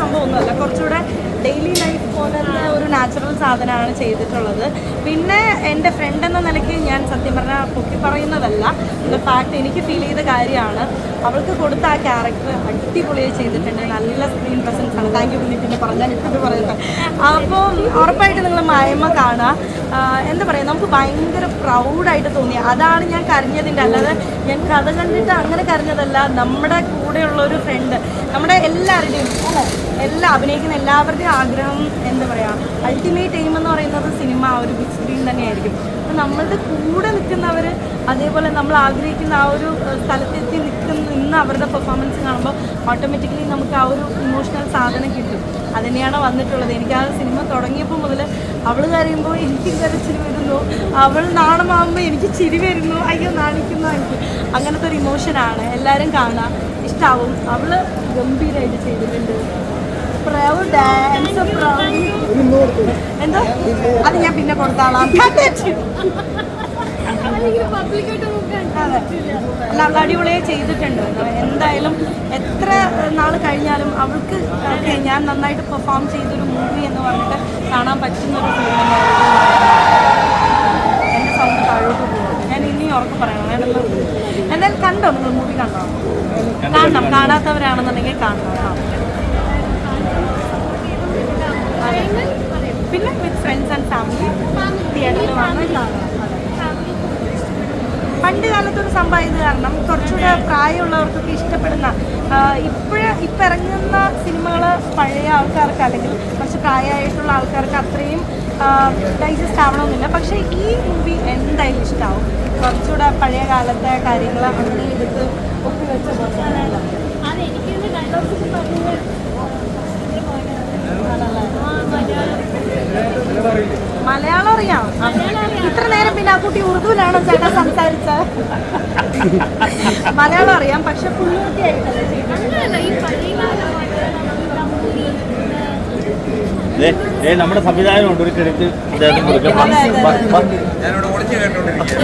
സംഭവമൊന്നുമല്ല, കുറച്ചുകൂടെ daily life പോലത്തെ ഒരു നാച്ചുറൽ സാധനമാണ് ചെയ്തിട്ടുള്ളത്. പിന്നെ എൻ്റെ ഫ്രണ്ട് എന്ന നിലയ്ക്ക് ഞാൻ സത്യം പറഞ്ഞാൽ പൊക്കി പറയുന്നതല്ല, എൻ്റെ ഫാക്ട് എനിക്ക് ഫീൽ ചെയ്ത കാര്യമാണ്. അവൾക്ക് കൊടുത്ത ആ ക്യാരക്ടർ അടിപൊളിയായി ചെയ്തിട്ടുണ്ട്. നല്ല സ്ക്രീൻ പ്രസൻസ് ആണ്. താങ്ക് യു പിന്നെ പറഞ്ഞാൽ ഇപ്പോഴും പറയുന്നത്. അപ്പോൾ ഉറപ്പായിട്ട് നിങ്ങൾ മായ്മ കാണുക. എന്താ പറയുക, നമുക്ക് ഭയങ്കര പ്രൗഡായിട്ട് തോന്നി. അതാണ് ഞാൻ കരഞ്ഞതിൻ്റെ, അല്ലാതെ ഞാൻ കഥ കണ്ടിട്ട് അങ്ങനെ കരഞ്ഞതല്ല. നമ്മുടെ കൂടെയുള്ളൊരു ഫ്രണ്ട്, നമ്മുടെ എല്ലാവരുടെയും അഭിനയിക്കുന്ന എല്ലാവരുടെയും ആഗ്രഹം എന്താ പറയുക, അൾട്ടിമേറ്റ് എയിം എന്ന് പറയുന്നത് സിനിമ ഒരു ബിഗ് സ്ക്രീൻ തന്നെയായിരിക്കും. അപ്പോൾ നമ്മളുടെ കൂടെ നിൽക്കുന്നവർ അതേപോലെ നമ്മൾ ആഗ്രഹിക്കുന്ന ആ ഒരു സ്ഥലത്തെത്തി നിന്ന് അവരുടെ പെർഫോമൻസ് കാണുമ്പോൾ ഓട്ടോമാറ്റിക്കലി നമുക്ക് ആ ഒരു ഇമോഷണൽ സാധനം കിട്ടും. അതുതന്നെയാണ് വന്നിട്ടുള്ളത്. എനിക്ക് ആ സിനിമ തുടങ്ങിയപ്പോൾ മുതൽ അവൾ കരയുമ്പോൾ എനിക്ക് ചിരി വരുന്നു, അവൾ നാണമാകുമ്പോൾ എനിക്ക് ചിരി വരുന്നു, അയ്യോ നാണിക്കുന്നു. എനിക്ക് അങ്ങനത്തെ ഒരു ഇമോഷനാണ്. എല്ലാവരും കാണാം, ഇഷ്ടാവും. അവൾ ഗംഭീരമായിട്ട് ചെയ്തിട്ടുണ്ട്. എന്താ അത് ഞാൻ പിന്നെ കൊടുത്താളാം. അല്ല, അവൾ അടിപൊളിയായി ചെയ്തിട്ടുണ്ട്. എന്തായാലും എത്ര നാൾ കഴിഞ്ഞാലും അവൾക്ക് ഞാൻ നന്നായിട്ട് പെർഫോം ചെയ്തൊരു മൂവി എന്ന് പറഞ്ഞിട്ട് കാണാൻ പറ്റുന്നൊരു ഫിലിം തന്നെയായിരുന്നു. എൻ്റെ സൗണ്ട് താഴോട്ട് പോകും. ഞാൻ ഇനി ഉറപ്പ് പറയണം. എന്തായാലും കണ്ടോ നിങ്ങൾ മൂവി? കണ്ടോ? കാണണം. കാണാത്തവരാണെന്നുണ്ടെങ്കിൽ കാണണം. പിന്നെ വിത്ത് ഫ്രണ്ട്സ് ആൻഡ് ഫാമിലി തിയേറ്ററിൽ വന്ന് കാണണം. പണ്ട് കാലത്തൊരു സംഭവം ഇത് കാരണം കുറച്ചുകൂടെ പ്രായമുള്ളവർക്കൊക്കെ ഇഷ്ടപ്പെടുന്ന ഇപ്പം ഇറങ്ങുന്ന സിനിമകൾ പഴയ ആൾക്കാർക്ക് അല്ലെങ്കിൽ കുറച്ച് പ്രായമായിട്ടുള്ള ആൾക്കാർക്ക് അത്രയും ഡൈജസ്റ്റ് ആവണമെന്നില്ല. പക്ഷേ ഈ മൂവി എന്തായാലും ഇഷ്ടമാവും. കുറച്ചുകൂടെ പഴയ കാലത്തെ കാര്യങ്ങൾ അങ്ങനെ എടുത്ത് ഒപ്പിവെച്ച പോലെ. മലയാളം അറിയാം. ഇത്ര നേരം പിന്നെ ആ കുട്ടി ഉറുദുവിലാണോ ചേട്ടാ സംസാരിച്ചത്? മലയാളം അറിയാം, പക്ഷെ പുള്ളിയൊക്കെ ആയിട്ടല്ലേ നമ്മുടെ സംവിധാനമുണ്ട് ഒരു ക്രെഡിറ്റ് ഞാനിവിടെ ഒളിച്ചു കേട്ടോണ്ടിരിക്കുക.